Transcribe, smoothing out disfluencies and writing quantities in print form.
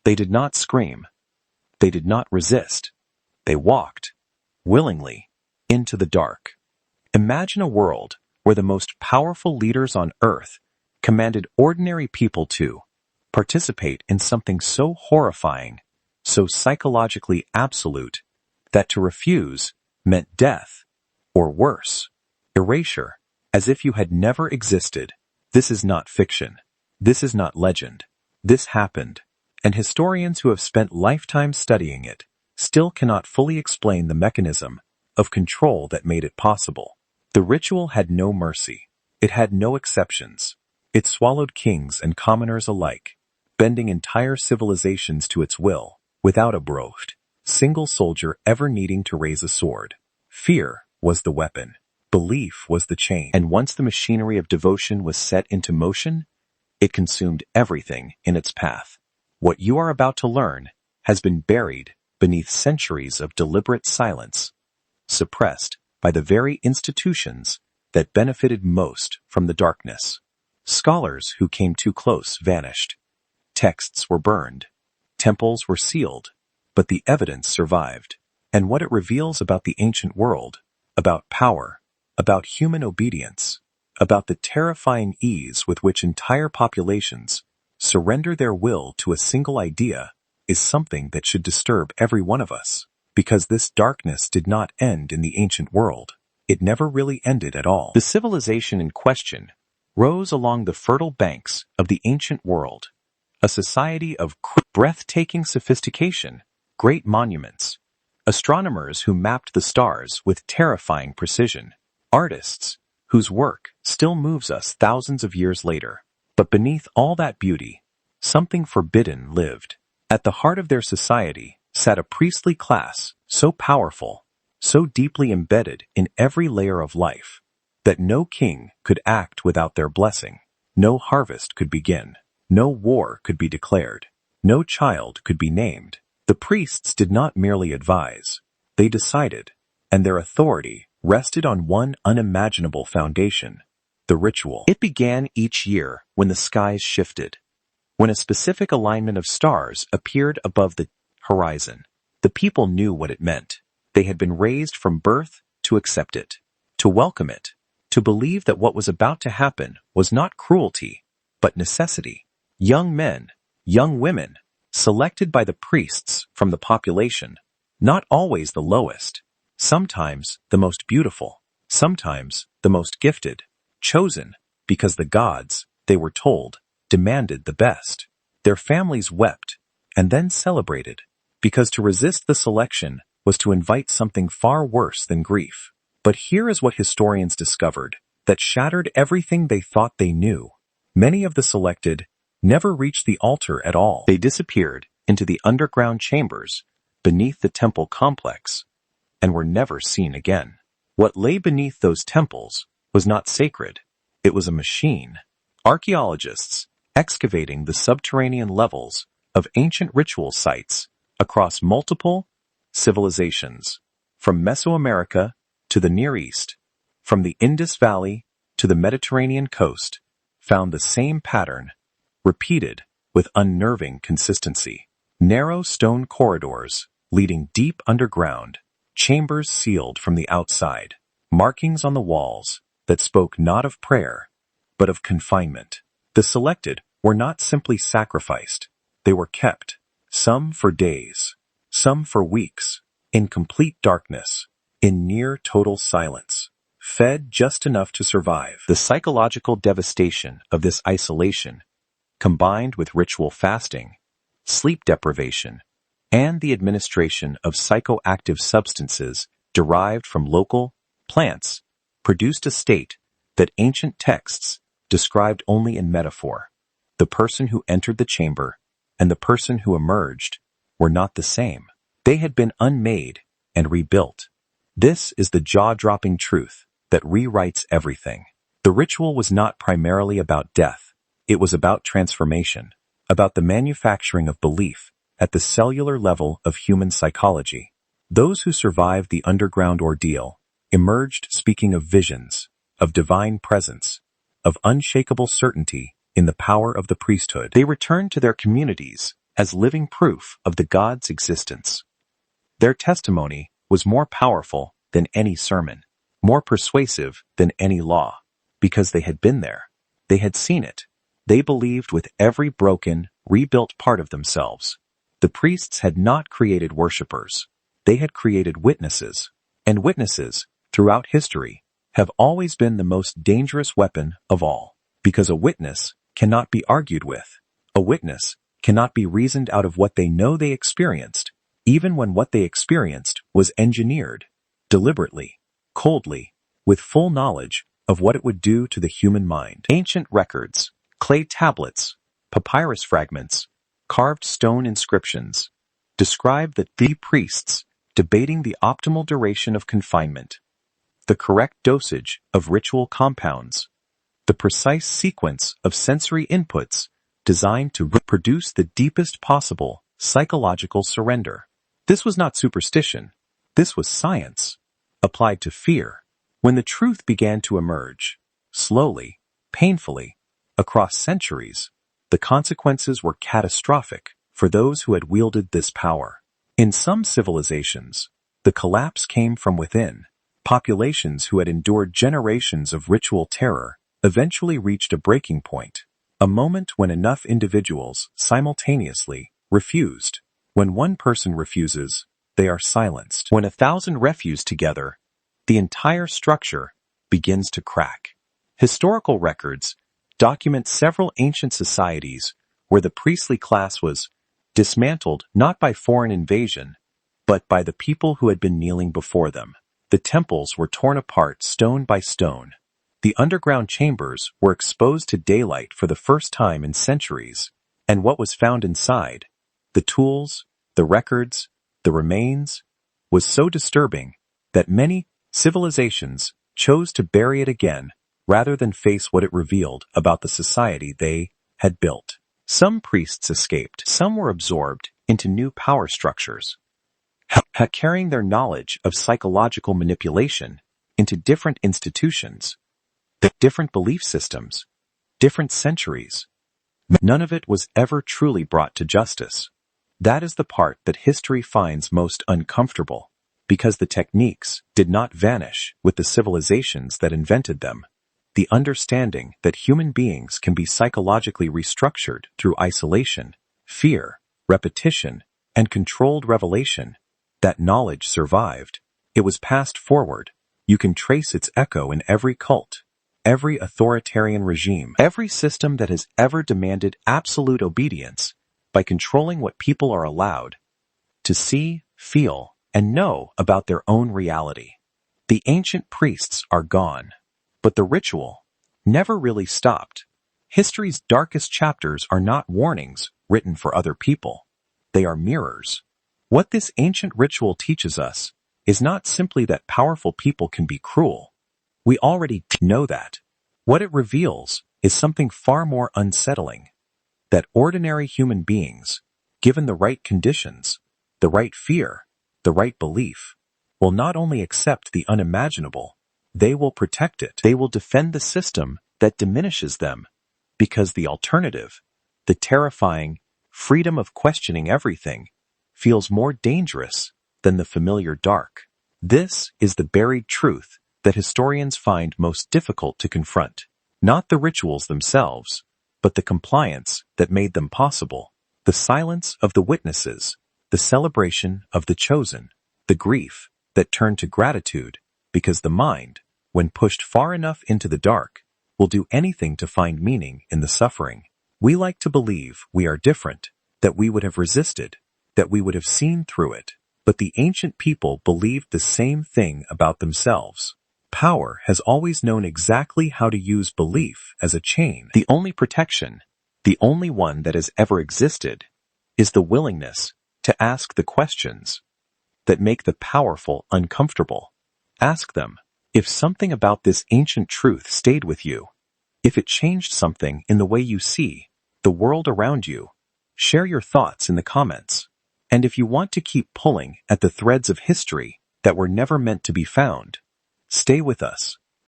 They did not scream. They did not resist. They walked, willingly, into the dark. Imagine a world where the most powerful leaders on earth commanded ordinary people to participate in something so horrifying, so psychologically absolute, that to refuse meant death, or worse, erasure, as if you had never existed. This is not fiction. This is not legend. This happened, and historians who have spent lifetimes studying it still cannot fully explain the mechanism of control that made it possible. The ritual had no mercy. It had no exceptions. It swallowed kings and commoners alike, bending entire civilizations to its will, without a single soldier ever needing to raise a sword. Fear was the weapon. Belief was the chain. And once the machinery of devotion was set into motion, it consumed everything in its path. What you are about to learn has been buried beneath centuries of deliberate silence, suppressed by the very institutions that benefited most from the darkness. Scholars who came too close vanished. Texts were burned. Temples were sealed. But the evidence survived. And what it reveals about the ancient world, about power, about human obedience, about the terrifying ease with which entire populations surrender their will to a single idea, is something that should disturb every one of us. Because this darkness did not end in the ancient world. It never really ended at all. The civilization in question rose along the fertile banks of the ancient world, a society of breathtaking sophistication, great monuments, astronomers who mapped the stars with terrifying precision, artists whose work still moves us thousands of years later. But beneath all that beauty, something forbidden lived. At the heart of their society sat a priestly class so powerful, so deeply embedded in every layer of life, that no king could act without their blessing, no harvest could begin, no war could be declared, no child could be named. The priests did not merely advise, they decided, and their authority rested on one unimaginable foundation, the ritual. It began each year when the skies shifted, when a specific alignment of stars appeared above the horizon. The people knew what it meant. They had been raised from birth to accept it, to welcome it, to believe that what was about to happen was not cruelty, but necessity. Young men, young women, selected by the priests from the population, not always the lowest, sometimes the most beautiful, sometimes the most gifted, chosen because the gods, they were told, demanded the best. Their families wept and then celebrated, because to resist the selection was to invite something far worse than grief. But here is what historians discovered that shattered everything they thought they knew. Many of the selected never reached the altar at all. They disappeared into the underground chambers beneath the temple complex and were never seen again. What lay beneath those temples was not sacred. It was a machine. Archaeologists, excavating the subterranean levels of ancient ritual sites across multiple civilizations, from Mesoamerica to the Near East, from the Indus Valley to the Mediterranean coast, found the same pattern, repeated with unnerving consistency. Narrow stone corridors leading deep underground, chambers sealed from the outside, markings on the walls that spoke not of prayer, but of confinement. The selected were not simply sacrificed, they were kept, some for days, some for weeks, in complete darkness, in near total silence, fed just enough to survive. The psychological devastation of this isolation, combined with ritual fasting, sleep deprivation, and the administration of psychoactive substances derived from local plants, produced a state that ancient texts described only in metaphor. The person who entered the chamber and the person who emerged were not the same. They had been unmade and rebuilt. This is the jaw-dropping truth that rewrites everything. The ritual was not primarily about death. It was about transformation, about the manufacturing of belief at the cellular level of human psychology. Those who survived the underground ordeal emerged speaking of visions, of divine presence, of unshakable certainty in the power of the priesthood. They returned to their communities, as living proof of the God's existence. Their testimony was more powerful than any sermon, more persuasive than any law, because they had been there. They had seen it. They believed with every broken, rebuilt part of themselves. The priests had not created worshippers. They had created witnesses. And witnesses, throughout history, have always been the most dangerous weapon of all, because a witness cannot be argued with. A witness cannot be reasoned out of what they know they experienced, even when what they experienced was engineered, deliberately, coldly, with full knowledge of what it would do to the human mind. Ancient records, clay tablets, papyrus fragments, carved stone inscriptions, describe the priests debating the optimal duration of confinement, the correct dosage of ritual compounds, the precise sequence of sensory inputs designed to produce the deepest possible psychological surrender. This was not superstition. This was science, applied to fear. When the truth began to emerge, slowly, painfully, across centuries, the consequences were catastrophic for those who had wielded this power. In some civilizations, the collapse came from within. Populations who had endured generations of ritual terror eventually reached a breaking point, a moment when enough individuals simultaneously refused. When one person refuses, they are silenced. When 1,000 refuse together, the entire structure begins to crack. Historical records document several ancient societies where the priestly class was dismantled not by foreign invasion, but by the people who had been kneeling before them. The temples were torn apart stone by stone. The underground chambers were exposed to daylight for the first time in centuries, and what was found inside, the tools, the records, the remains, was so disturbing that many civilizations chose to bury it again rather than face what it revealed about the society they had built. Some priests escaped. Some were absorbed into new power structures, carrying their knowledge of psychological manipulation into different institutions, different belief systems, different centuries. None of it was ever truly brought to justice. That is the part that history finds most uncomfortable, because the techniques did not vanish with the civilizations that invented them. The understanding that human beings can be psychologically restructured through isolation, fear, repetition, and controlled revelation, that knowledge survived. It was passed forward. You can trace its echo in every cult, every authoritarian regime, every system that has ever demanded absolute obedience by controlling what people are allowed to see, feel, and know about their own reality. The ancient priests are gone, but the ritual never really stopped. History's darkest chapters are not warnings written for other people. They are mirrors. What this ancient ritual teaches us is not simply that powerful people can be cruel. We already know that. What it reveals is something far more unsettling. That ordinary human beings, given the right conditions, the right fear, the right belief, will not only accept the unimaginable, they will protect it. They will defend the system that diminishes them, because the alternative, the terrifying freedom of questioning everything, feels more dangerous than the familiar dark. This is the buried truth that historians find most difficult to confront. Not the rituals themselves, but the compliance that made them possible, the silence of the witnesses, the celebration of the chosen, the grief that turned to gratitude, because the mind, when pushed far enough into the dark, will do anything to find meaning in the suffering. We like to believe we are different, that we would have resisted, that we would have seen through it, but the ancient people believed the same thing about themselves. Power has always known exactly how to use belief as a chain. The only protection, the only one that has ever existed, is the willingness to ask the questions that make the powerful uncomfortable. Ask them, if something about this ancient truth stayed with you, if it changed something in the way you see the world around you, share your thoughts in the comments. And if you want to keep pulling at the threads of history that were never meant to be found, stay with us.